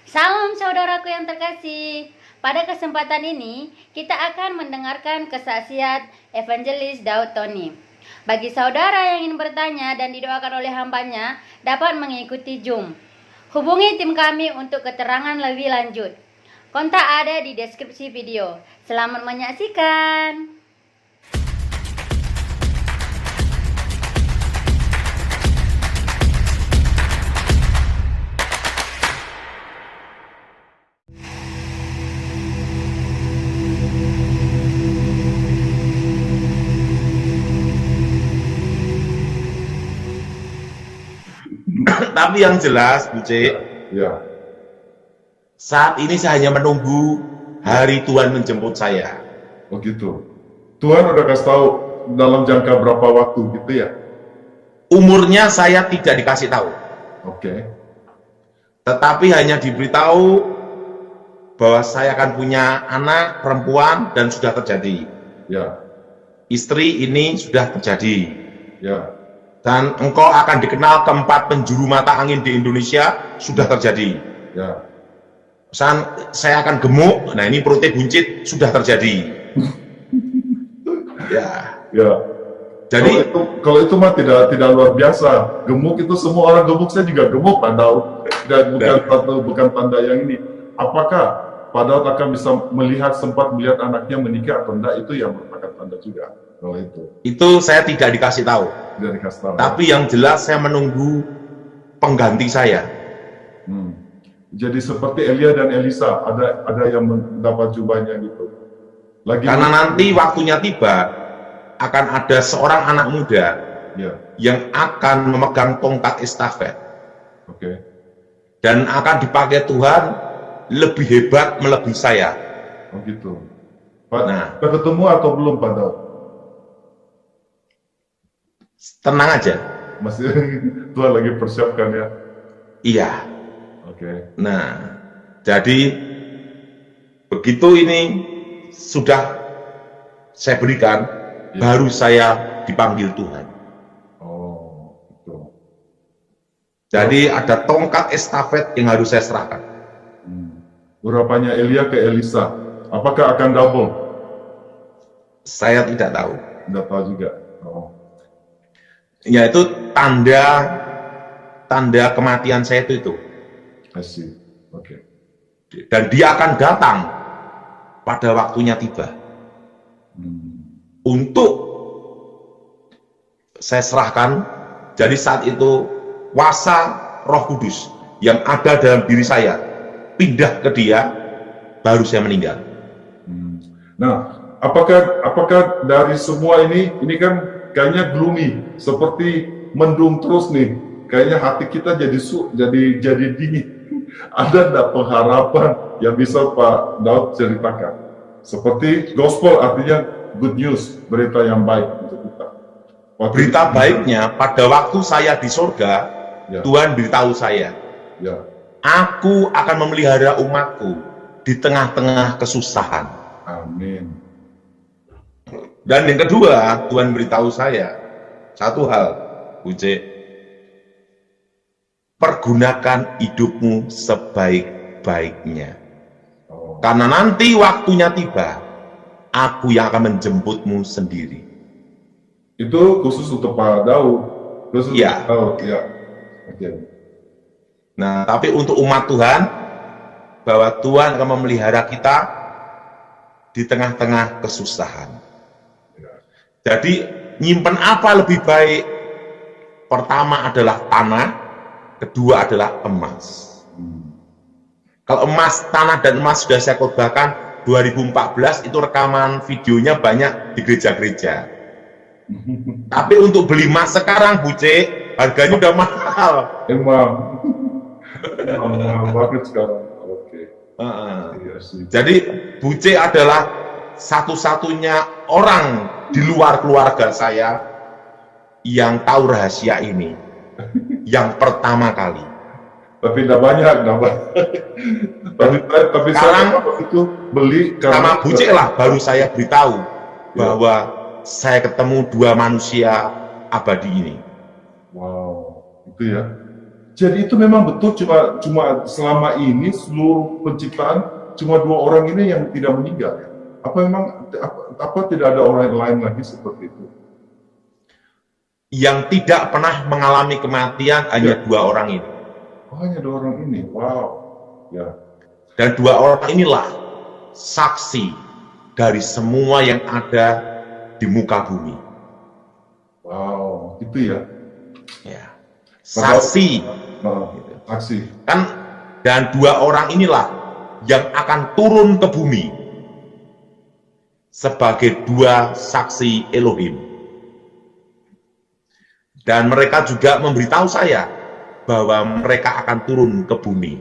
Salam saudaraku yang terkasih. Pada kesempatan ini, kita akan mendengarkan kesaksian Evangelis Daud Tony. Bagi saudara yang ingin bertanya dan didoakan oleh hambanya, dapat mengikuti Zoom. Hubungi tim kami untuk keterangan lebih lanjut. Kontak ada di deskripsi video. Selamat menyaksikan. Tapi yang jelas, Bu C, Ya, saat ini saya hanya menunggu hari Tuhan menjemput saya. oh gitu. Tuhan udah kasih tahu dalam jangka berapa waktu gitu ya? Umurnya saya tidak dikasih tahu, Oke. tetapi hanya diberitahu bahwa saya akan punya anak perempuan dan sudah terjadi. Ya, Istri ini sudah terjadi. ya, Dan engkau akan dikenal keempat penjuru mata angin di Indonesia sudah terjadi. ya. Saya akan gemuk, nah ini perutnya buncit sudah terjadi. Ya, Ya. jadi Kalau itu mah tidak luar biasa. Gemuk itu semua orang gemuk, saya juga gemuk Pak Daud. Dan bukan tanda yang ini. Apakah Pak Daud akan bisa sempat melihat anaknya menikah atau enggak, itu yang merupakan tanda juga. Kalau itu saya tidak dikasih tahu. tidak dikasih tahu. Tapi yang jelas saya menunggu pengganti saya. Jadi seperti Elia dan Elisa, ada yang mendapat jubahnya gitu. Karena nanti waktunya tiba, akan ada seorang anak muda Ya, yang akan memegang tongkat estafet oke. dan akan dipakai Tuhan lebih hebat melebihi saya. Oh gitu. Pak, Nah. udah ketemu atau belum Pak Daud? Tenang aja. Masih Tuhan lagi persiapkan ya. Iya. Oke. Nah, jadi begitu ini sudah saya berikan, Ya. baru saya dipanggil Tuhan. Oh, gitu. Jadi ada tongkat estafet yang harus saya serahkan. Urapannya Elia ke Elisa, apakah akan double? Saya tidak tahu. Tidak tahu juga. Oh, Yaitu tanda kematian saya itu. I see. Oke. Dan dia akan datang pada waktunya tiba. Untuk saya serahkan. Jadi saat itu kuasa Roh Kudus yang ada dalam diri saya pindah ke dia, baru saya meninggal. Nah, apakah dari semua ini kan kayaknya gloomy, seperti mendung terus nih. Kayaknya hati kita jadi dingin. Ada enggak pengharapan yang bisa Pak Daud ceritakan? Seperti gospel, artinya good news, berita yang baik untuk kita. Berita baiknya, pada waktu saya di surga, Ya. Tuhan beritahu saya, Ya, aku akan memelihara umatku di tengah-tengah kesusahan. amin. Dan yang kedua, Tuhan beritahu saya satu hal, Bu C, pergunakan hidupmu sebaik-baiknya. Oh, Karena nanti waktunya tiba, aku yang akan menjemputmu sendiri. itu khusus untuk Pak Daud. Khusus Ya. untuk Daud, ya. Oke. Nah, tapi untuk umat Tuhan, bahwa Tuhan akan memelihara kita di tengah-tengah kesusahan. Jadi, nyimpen apa lebih baik? Pertama adalah tanah, kedua adalah emas. Kalau emas, tanah dan emas sudah saya khotbahkan 2014, itu rekaman videonya banyak di gereja-gereja. Tapi untuk beli emas sekarang, Bu C, harganya udah mahal. Emang mahal banget sekarang. Oke. Iya sih. Jadi Bu C adalah satu-satunya orang di luar keluarga saya yang tahu rahasia ini. Yang pertama kali. Tapi tidak banyak, tapi Sekarang, saya waktu itu beli sama Bu C lah baru saya beritahu bahwa saya ketemu dua manusia abadi ini. Wow, itu ya. Jadi itu memang betul, cuma selama ini seluruh penciptaan cuma 2 orang ini yang tidak meninggal ya? Apa memang apa tidak ada orang lain lagi seperti itu? Yang tidak pernah mengalami kematian hanya 2 orang ini. Oh, hanya 2 orang ini. Wow. Ya. Dan 2 orang inilah saksi dari semua yang ada di muka bumi. Wow, itu ya. Ya. Saksi. Saksi. Kan, dan 2 orang inilah yang akan turun ke bumi sebagai 2 saksi Elohim. Dan mereka juga memberitahu saya bahwa mereka akan turun ke bumi.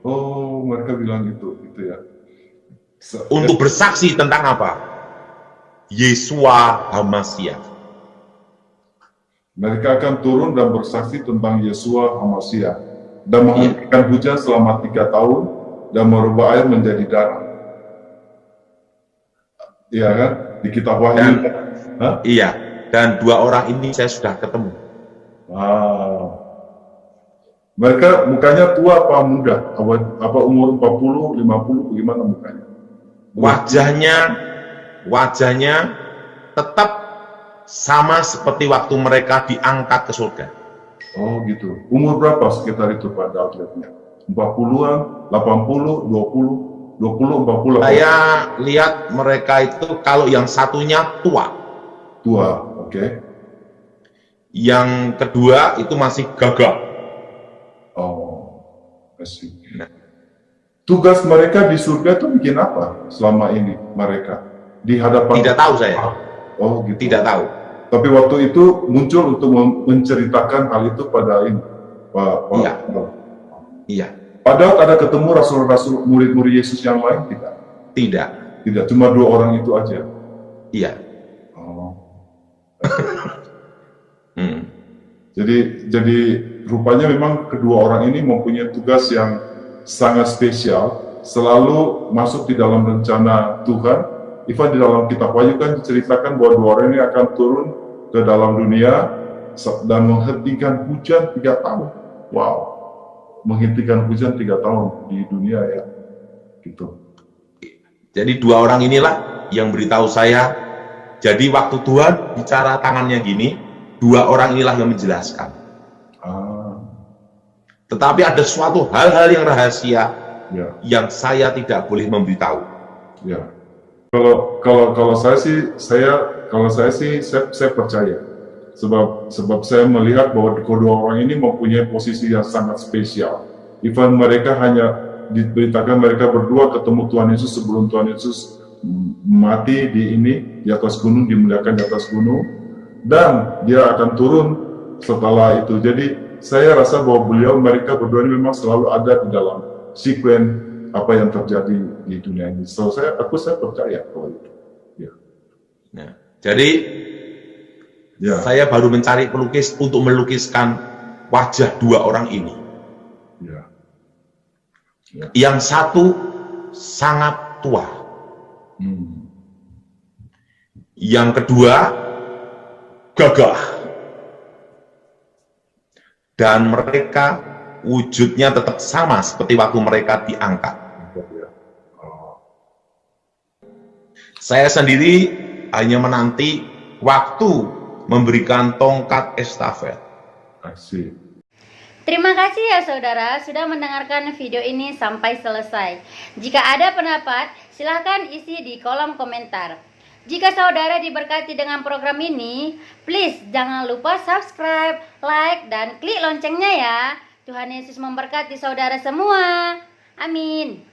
Oh, mereka bilang gitu ya. Untuk bersaksi tentang apa? Yesua HaMashiach. Mereka akan turun dan bersaksi tentang Yesua HaMashiach dan menghentikan hujan selama 3 tahun dan merubah air menjadi darah. Iya kan? Di kitab Wahyu. Iya, dan 2 orang ini saya sudah ketemu. Wow. Mereka mukanya tua apa muda? Apa umur 40, 50, bagaimana mukanya? Wajahnya tetap sama seperti waktu mereka diangkat ke surga. Oh gitu. Umur berapa sekitar itu pada outletnya? 40-an, 80, 20, 40. Saya lihat mereka itu kalau yang satunya tua. Tua, oke. Yang kedua itu masih gagah. Oh, asik. Tugas mereka di surga itu bikin apa selama ini mereka? Di hadapan... Tidak tahu saya. Oh gitu. Tidak tahu. Tapi waktu itu muncul untuk menceritakan hal itu pada ini. Iya. Iya. Padahal ada ketemu rasul-rasul murid-murid Yesus yang lain tidak? Tidak. Tidak, cuma 2 orang itu aja. Iya. Oh. Hmm. Jadi rupanya memang kedua orang ini mempunyai tugas yang sangat spesial, selalu masuk di dalam rencana Tuhan. Even di dalam kitab Wahyu kan diceritakan bahwa 2 orang ini akan turun ke dalam dunia dan menghentikan hujan 3 tahun. Wow, menghentikan hujan 3 tahun di dunia ya, gitu. Jadi 2 orang inilah yang beritahu saya. Jadi waktu Tuhan bicara tangannya gini, 2 orang inilah yang menjelaskan. Tetapi ada suatu hal-hal yang rahasia yang saya tidak boleh memberitahu. Ya. Kalau saya sih saya percaya. Sebab saya melihat bahwa kedua orang ini mempunyai posisi yang sangat spesial. Even mereka hanya diberitakan mereka berdua ketemu Tuhan Yesus sebelum Tuhan Yesus mati di atas gunung, dimuliakan di atas gunung, dan dia akan turun setelah itu. Jadi saya rasa bahwa mereka berdua ini memang selalu ada di dalam sekuen apa yang terjadi di dunia ini. So saya percaya kalau itu. Ya. Nah, jadi saya baru mencari pelukis untuk melukiskan wajah 2 orang ini. Ya. Yang satu sangat tua. Yang kedua gagah. Dan mereka wujudnya tetap sama seperti waktu mereka diangkat. Saya sendiri hanya menanti waktu memberikan tongkat estafet. Asik. Terima kasih ya saudara sudah mendengarkan video ini sampai selesai. Jika ada pendapat, silahkan isi di kolom komentar. Jika saudara diberkati dengan program ini, please jangan lupa subscribe, like, dan klik loncengnya ya. Tuhan Yesus memberkati saudara semua. Amin.